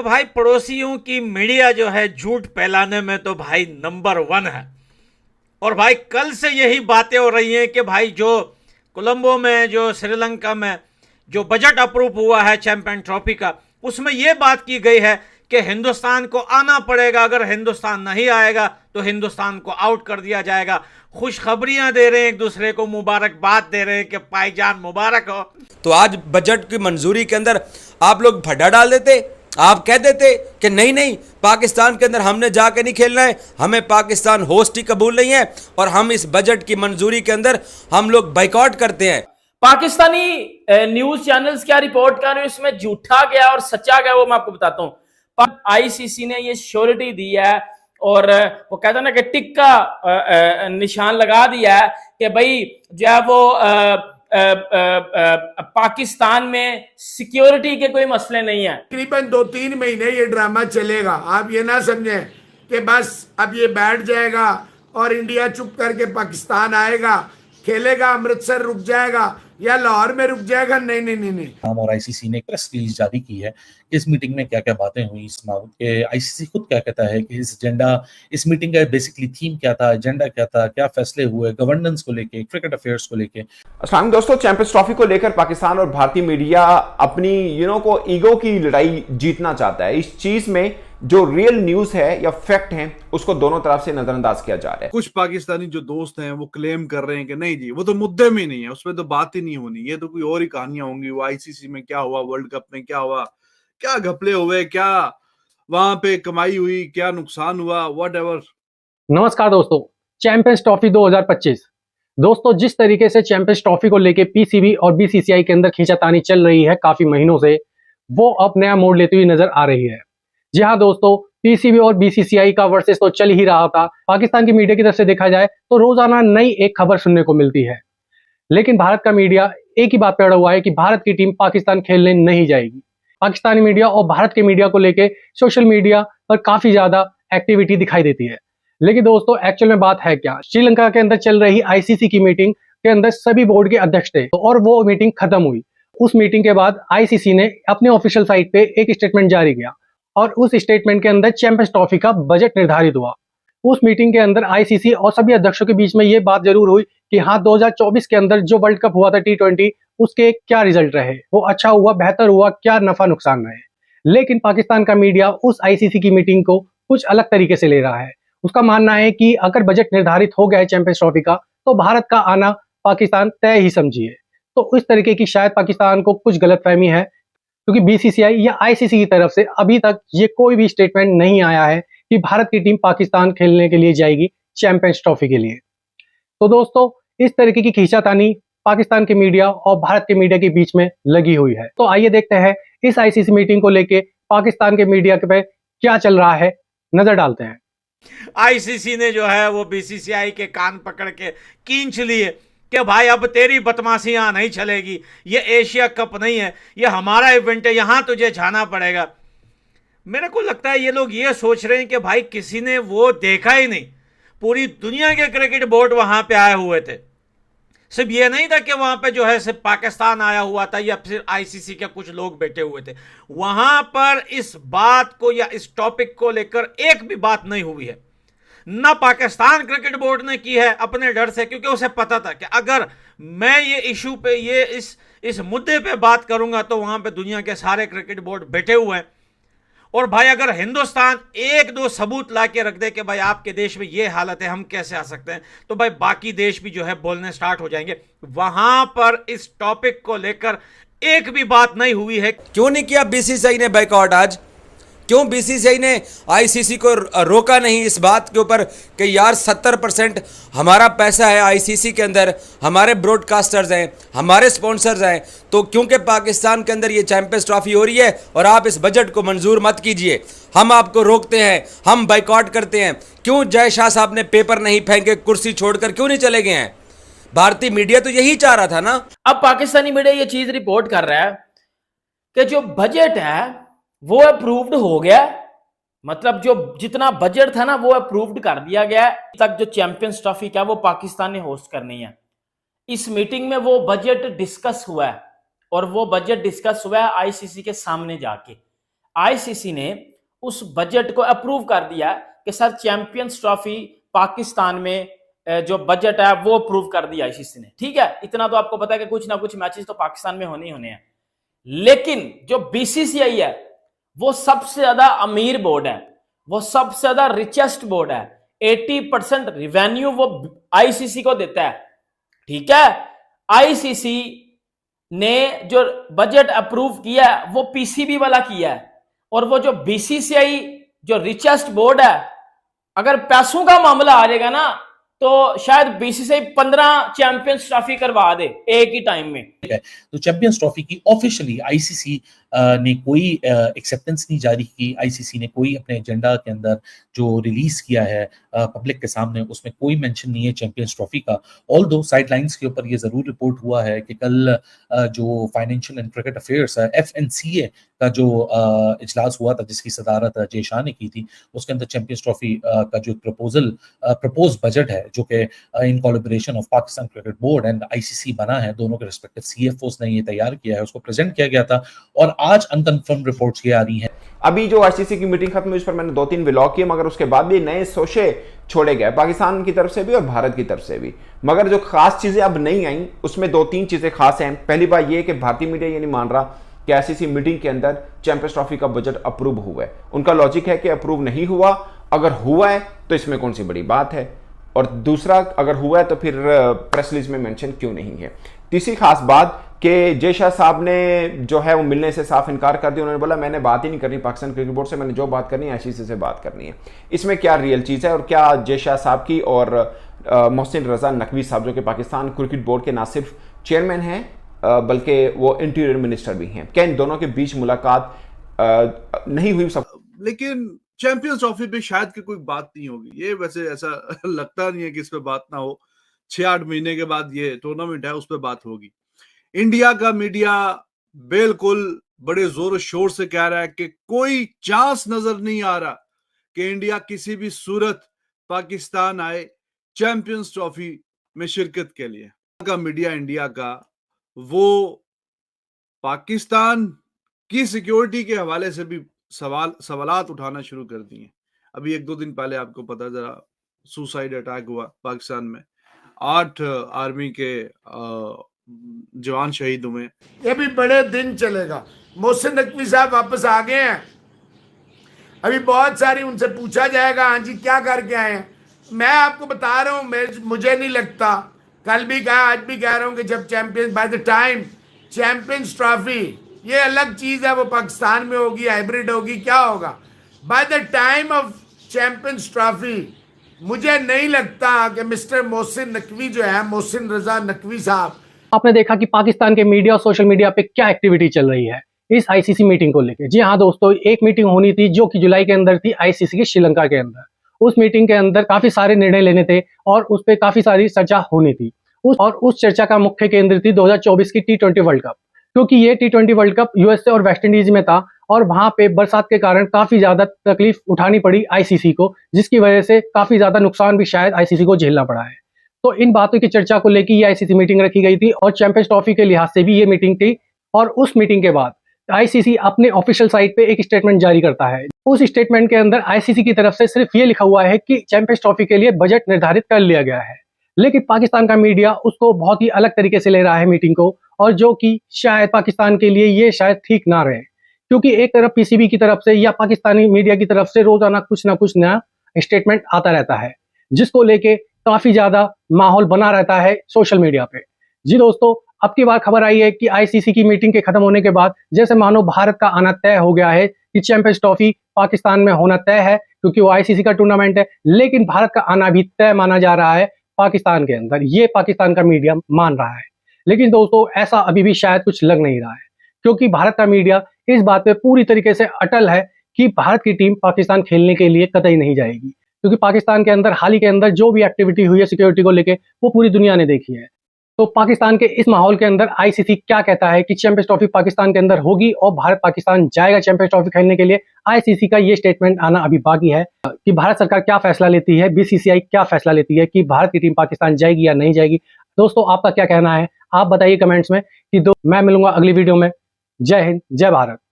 भाई पड़ोसियों की मीडिया जो है झूठ फैलाने में तो भाई नंबर 1 है। और भाई कल से यही बातें हो रही हैं कि भाई जो कोलंबो में, जो श्रीलंका में जो बजट अप्रूव हुआ है चैंपियन ट्रॉफी का, उसमें यह बात की गई है कि हिंदुस्तान को आना पड़ेगा, अगर हिंदुस्तान नहीं आएगा तो हिंदुस्तान को आउट कर दिया जाएगा। खुशखबरियां दे रहे हैं, एक दूसरे को मुबारकबाद दे रहे हैं कि भाईजान मुबारक हो। तो आज बजट की मंजूरी के अंदर आप लोग भड्डा डाल देते, आप कह देते कि नहीं नहीं पाकिस्तान के अंदर हमने जाके नहीं खेलना है, हमें पाकिस्तान होस्ट ही कबूल नहीं है और हम इस बजट की मंजूरी के अंदर हम लोग बाइकआउट करते हैं। पाकिस्तानी न्यूज चैनल्स क्या रिपोर्ट कर रहे हैं, इसमें झूठा गया और सच्चा गया वो मैं आपको बताता हूं। आईसीसी ने ये श्योरिटी दी है और वो कहता है ना कि टिक का निशान लगा दिया है कि भाई जो है वो पाकिस्तान में सिक्योरिटी के कोई मसले नहीं है। तकरीबन 2-3 महीने ये ड्रामा चलेगा। आप ये ना समझें कि बस अब ये बैठ जाएगा और इंडिया चुप करके पाकिस्तान आएगा, खेलेगा, अमृतसर रुक जाएगा या लाहौर में रुक जाएगा। नहीं नहीं नहीं नहीं। और आईसीसी ने एक प्रेस रिलीज जारी की है इस मीटिंग में क्या क्या बातें हुई। इस आईसीसी खुद क्या कहता है कि इस मीटिंग का बेसिकली थीम क्या था, एजेंडा क्या था, क्या फैसले हुए गवर्नेंस को लेके, क्रिकेट अफेयर्स को लेके। अस्सलाम दोस्तों, चैंपियंस ट्रॉफी को लेकर पाकिस्तान और भारतीय मीडिया अपनी को ईगो की लड़ाई जीतना चाहता है। इस चीज में जो रियल न्यूज है या फैक्ट है उसको दोनों तरफ से नजरअंदाज किया जा रहा है। कुछ पाकिस्तानी जो दोस्त हैं वो क्लेम कर रहे हैं कि नहीं जी वो तो मुद्दे में नहीं है, उसमें तो बात ही नहीं होनी, ये तो कोई और ही कहानियां होंगी। वो आईसीसी में क्या हुआ, वर्ल्ड कप में क्या हुआ, क्या घपले हुए, क्या वहां पे कमाई हुई, क्या नुकसान हुआ, व्हाटएवर। नमस्कार दोस्तों, चैंपियंस ट्रॉफी 2025। दोस्तों, जिस तरीके से चैंपियंस ट्रॉफी को लेके पीसीबी और बीसीसीआई के अंदर खींचातानी चल रही है काफी महीनों से, वो अब नया मोड़ लेती हुई नजर आ रही है। जी हाँ दोस्तों, पीसीबी और बीसीसीआई का वर्सेस तो चल ही रहा था। पाकिस्तान की मीडिया की तरफ से देखा जाए तो रोजाना नई एक खबर सुनने को मिलती है, लेकिन भारत का मीडिया एक ही बात पे अड़ा हुआ है कि भारत की टीम पाकिस्तान खेलने नहीं जाएगी। पाकिस्तानी मीडिया और भारत के मीडिया को लेके सोशल मीडिया पर काफी ज्यादा एक्टिविटी दिखाई देती है, लेकिन दोस्तों एक्चुअल में बात है क्या। श्रीलंका के अंदर चल रही आईसीसी की मीटिंग के अंदर सभी बोर्ड के अध्यक्ष थे और वो मीटिंग खत्म हुई। उस मीटिंग के बाद आईसीसी ने अपने ऑफिशियल साइट पे एक स्टेटमेंट जारी किया और उस स्टेटमेंट के अंदर चैंपियंस ट्रॉफी का बजट निर्धारित हुआ। उस मीटिंग के अंदर आईसीसी और सभी अध्यक्षों के बीच में यह बात जरूर हुई कि हाँ 2024 के अंदर जो वर्ल्ड कप हुआ था T20, उसके क्या रिजल्ट रहे, वो अच्छा हुआ, बेहतर हुआ, क्या नफा नुकसान रहे। लेकिन पाकिस्तान का मीडिया उस आईसीसी की मीटिंग को कुछ अलग तरीके से ले रहा है। उसका मानना है कि अगर बजट निर्धारित हो गया है चैंपियंस ट्रॉफी का तो भारत का आना पाकिस्तान तय ही समझिए। तो इस तरीके की शायद पाकिस्तान को कुछ गलतफहमी है, क्योंकि बीसीसीआई या आईसीसी की तरफ से अभी तक ये कोई भी स्टेटमेंट नहीं आया है कि भारत की टीम पाकिस्तान खेलने के लिए जाएगी चैंपियंस ट्रॉफी के लिए। तो दोस्तों, इस तरीके की खींचातानी पाकिस्तान के मीडिया और भारत के मीडिया के बीच में लगी हुई है। तो आइए देखते हैं इस आईसीसी मीटिंग को लेके पाकिस्तान के मीडिया पे क्या चल रहा है, नजर डालते हैं। आईसीसी ने जो है वो बीसीसीआई के कान पकड़ के खींच लिए कि भाई अब तेरी बदमाशी यहां नहीं चलेगी, ये एशिया कप नहीं है, ये हमारा इवेंट है, यहां तुझे जाना पड़ेगा। मेरे को लगता है ये लोग ये सोच रहे हैं कि भाई किसी ने वो देखा ही नहीं, पूरी दुनिया के क्रिकेट बोर्ड वहां पे आए हुए थे। सिर्फ ये नहीं था कि वहां पे जो है सिर्फ पाकिस्तान आया हुआ था या फिर आईसीसी के कुछ लोग बैठे हुए थे। वहां पर इस बात को या इस टॉपिक को लेकर एक भी बात नहीं हुई है। ना पाकिस्तान क्रिकेट बोर्ड ने की है अपने डर से, क्योंकि उसे पता था कि अगर मैं ये इशू पे, ये इस मुद्दे पे बात करूंगा तो वहां पे दुनिया के सारे क्रिकेट बोर्ड बैठे हुए हैं। और भाई अगर हिंदुस्तान एक दो सबूत ला के रख दे कि भाई आपके देश में ये हालत है, हम कैसे आ सकते हैं, तो भाई बाकी देश भी जो है बोलने स्टार्ट हो जाएंगे। वहां पर इस टॉपिक को लेकर एक भी बात नहीं हुई है। क्यों नहीं किया बीसीसीआई ने बाइकआउट आज? क्यों बीसीसीआई ने आईसीसी को रोका नहीं इस बात के ऊपर कि यार 70% हमारा पैसा है आईसीसी के अंदर, हमारे ब्रॉडकास्टर्स हैं, हमारे स्पॉन्सर्स हैं, तो क्योंकि पाकिस्तान के अंदर ये चैंपियंस ट्रॉफी हो रही है और आप इस बजट को मंजूर मत कीजिए, हम आपको रोकते हैं, हम बाइकआउट करते हैं। क्यों जय शाह साहब ने पेपर नहीं फेंके, कुर्सी छोड़कर क्यों नहीं चले गए हैं? भारतीय मीडिया तो यही चाह रहा था ना। अब पाकिस्तानी मीडिया ये चीज रिपोर्ट कर रहा है कि जो बजट है वो अप्रूव्ड हो गया, मतलब जो जितना बजट था ना वो अप्रूव्ड कर दिया गया। तक जो चैंपियंस ट्रॉफी क्या वो पाकिस्तान ने होस्ट करनी है। इस मीटिंग में वो बजट डिस्कस हुआ है और वो बजट डिस्कस हुआ है आईसीसी के सामने जाके। आईसीसी ने उस बजट को अप्रूव कर दिया कि सर चैंपियंस ट्रॉफी पाकिस्तान में जो बजट है वो अप्रूव कर दिया आईसीसी ने। ठीक है, इतना तो आपको पता है कि कुछ ना कुछ मैचेस तो पाकिस्तान में होने ही होने हैं। लेकिन जो बीसीसीआई है वो सबसे ज्यादा अमीर बोर्ड है, वो सबसे ज्यादा रिचेस्ट बोर्ड है। 80% रिवेन्यू वो आईसीसी को देता है। ठीक है, आईसीसी ने जो बजट अप्रूव किया है वो पीसीबी वाला किया है, और वो जो बीसीसीआई जो रिचेस्ट बोर्ड है, अगर पैसों का मामला आ जाएगा ना तो शायद बीसीसीआई 15 चैंपियंस ट्रॉफी करवा दे एक ही टाइम में। तो चैंपियंस ट्रॉफी की ऑफिशियली आईसीसी ने कोई एक्सेप्टेंस नहीं जारी की। आईसीसी ने कोई अपने एजेंडा के अंदर जो रिलीज किया है पब्लिक के सामने, उसमें कोई मेंशन नहीं है चैंपियंस ट्रॉफी का। ऑल्दो साइडलाइंस के ऊपर ये जरूर रिपोर्ट हुआ है कि कल जो financial and cricket affairs FNCA का जो इजलास हुआ था, जिसकी सदारत जय शाह ने की थी, उसके अंदर चैंपियंस ट्रॉफी का जो प्रपोज बजट है, जो कि in collaboration of Pakistan cricket board and ICC बना है, दोनों के रिस्पेक्टिव CFOs ने ये तैयार किया है, उसको प्रेजेंट किया गया था और आज अनकन्फर्म रिपोर्ट्स ये आ रही हैं। अभी जो आईसीसी की मीटिंग खत्म हुई उस पर मैंने 2-3 व्लॉग किए, मगर उसके बाद भी नए सोशे छोड़े गए पाकिस्तान की तरफ से भी और भारत की तरफ से भी। मगर जो खास चीजें अब नहीं आई उसमें 2-3 चीजें खास हैं। पहली बात यह कि भारतीय मीडिया ये नहीं मान रहा कि आईसीसी मीटिंग के अंदर चैंपियंस ट्रॉफी का बजट अप्रूव हुआ है। उनका लॉजिक है कि अप्रूव नहीं हुआ, अगर हुआ है तो इसमें कौन सी बड़ी बात है, और दूसरा अगर हुआ है तो फिर प्रेस रिलीज में मेंशन क्यों नहीं है। तीसरी खास बात कि जय शाह साहब ने जो है वो मिलने से साफ इनकार कर दिया। उन्होंने बोला मैंने बात ही नहीं करनी पाकिस्तान क्रिकेट बोर्ड से, मैंने जो बात करनी है आईसीसी से बात करनी है। इसमें क्या रियल चीज़ है, और क्या जय शाह साहब की और मोहसिन रजा नकवी साहब जो कि पाकिस्तान क्रिकेट बोर्ड के ना सिर्फ चेयरमैन हैं बल्कि वो इंटीरियर मिनिस्टर भी हैं, क्या इन दोनों के बीच मुलाकात नहीं हुई? सब लेकिन चैंपियंस ट्रॉफी पे शायद की कोई बात नहीं होगी। ये वैसे ऐसा लगता नहीं है कि इस पे बात ना हो। 6-8 महीने के बाद ये टूर्नामेंट है, उस पर बात होगी। इंडिया का मीडिया बिल्कुल बड़े जोर शोर से कह रहा है कि कोई चांस नजर नहीं आ रहा कि इंडिया किसी भी सूरत पाकिस्तान आए चैंपियंस ट्रॉफी में शिरकत के लिए। का मीडिया इंडिया का वो पाकिस्तान की सिक्योरिटी के हवाले से भी सवालात उठाना शुरू कर दिए। अभी 1-2 दिन पहले आपको पता जरा सुसाइड अटैक हुआ पाकिस्तान में, 8 आर्मी के जवान शहीद हुए। ये भी बड़े दिन चलेगा। मोहसिन नकवी साहब वापस आ गए हैं, अभी बहुत सारी उनसे पूछा जाएगा हाँ जी क्या करके आए हैं। मैं आपको बता रहा हूँ, मुझे नहीं लगता, कल भी कहा आज भी कह रहा हूँ कि जब champions by the time champions trophy ये अलग चीज है, वो पाकिस्तान में होगी, हाइब्रिड होगी, क्या होगा, by the time of champions trophy मुझे नहीं लगता कि मिस्टर मोहसिन नकवी जो है, मोहसिन रजा नकवी साहब। आपने देखा कि पाकिस्तान के मीडिया और सोशल मीडिया पे क्या एक्टिविटी चल रही है इस आईसीसी मीटिंग को लेकर। जी हाँ दोस्तों, एक मीटिंग होनी थी जो कि जुलाई के अंदर थी आईसीसी की श्रीलंका के अंदर। उस मीटिंग के अंदर काफी सारे निर्णय लेने थे और उस पर काफी सारी चर्चा होनी थी। उस चर्चा का मुख्य केंद्र थी 2024 की T20 वर्ल्ड कप, क्योंकि ये T20 वर्ल्ड कप यूएसए और वेस्ट इंडीज में था और वहां पे बरसात के कारण काफी ज्यादा तकलीफ उठानी पड़ी आईसीसी को, जिसकी वजह से काफी ज्यादा नुकसान भी शायद आईसीसी को झेलना पड़ा है। तो इन बातों की चर्चा को लेकर ये आईसीसी मीटिंग रखी गई थी और चैंपियंस ट्रॉफी के लिहाज से भी ये मीटिंग थी। और उस मीटिंग के बाद आईसीसी अपने ऑफिशियल साइट पे एक स्टेटमेंट जारी करता है। उस स्टेटमेंट के अंदर आईसीसी की तरफ से सिर्फ ये लिखा हुआ है कि चैंपियंस ट्रॉफी के लिए बजट निर्धारित कर लिया गया है, लेकिन पाकिस्तान का मीडिया उसको बहुत ही अलग तरीके से ले रहा है मीटिंग को, और जो कि शायद पाकिस्तान के लिए ये शायद ठीक ना रहे, क्योंकि एक तरफ पीसीबी की तरफ से या पाकिस्तानी मीडिया की तरफ से रोजाना कुछ ना कुछ नया स्टेटमेंट आता रहता है, जिसको लेके काफी ज्यादा माहौल बना रहता है सोशल मीडिया पे। जी दोस्तों, अब की बार खबर आई है कि आईसीसी की मीटिंग के खत्म होने के बाद जैसे मानो भारत का आना तय हो गया है कि चैंपियंस ट्रॉफी पाकिस्तान में होना तय है, क्योंकि वो आईसीसी का टूर्नामेंट है, लेकिन भारत का आना भी तय माना जा रहा है पाकिस्तान के अंदर। ये पाकिस्तान का मीडिया मान रहा है, लेकिन दोस्तों ऐसा अभी भी शायद कुछ लग नहीं रहा है, क्योंकि भारत का मीडिया इस बात पे पूरी तरीके से अटल है कि भारत की टीम पाकिस्तान खेलने के लिए कतई नहीं जाएगी, क्योंकि पाकिस्तान के अंदर हाल ही के अंदर जो भी एक्टिविटी हुई है सिक्योरिटी को लेके वो पूरी दुनिया ने देखी है। तो पाकिस्तान के इस माहौल के अंदर आईसीसी क्या कहता है कि चैंपियंस ट्रॉफी पाकिस्तान के अंदर होगी और भारत पाकिस्तान जाएगा चैंपियंस ट्रॉफी खेलने के लिए, आईसीसी का ये स्टेटमेंट आना अभी बाकी है कि भारत सरकार क्या फैसला लेती है, बीसीसीआई क्या फैसला लेती है कि भारत की टीम पाकिस्तान जाएगी या नहीं जाएगी। दोस्तों आपका क्या कहना है, आप बताइए कमेंट्स में। कि मैं मिलूंगा अगली वीडियो में। जय हिंद, जय भारत।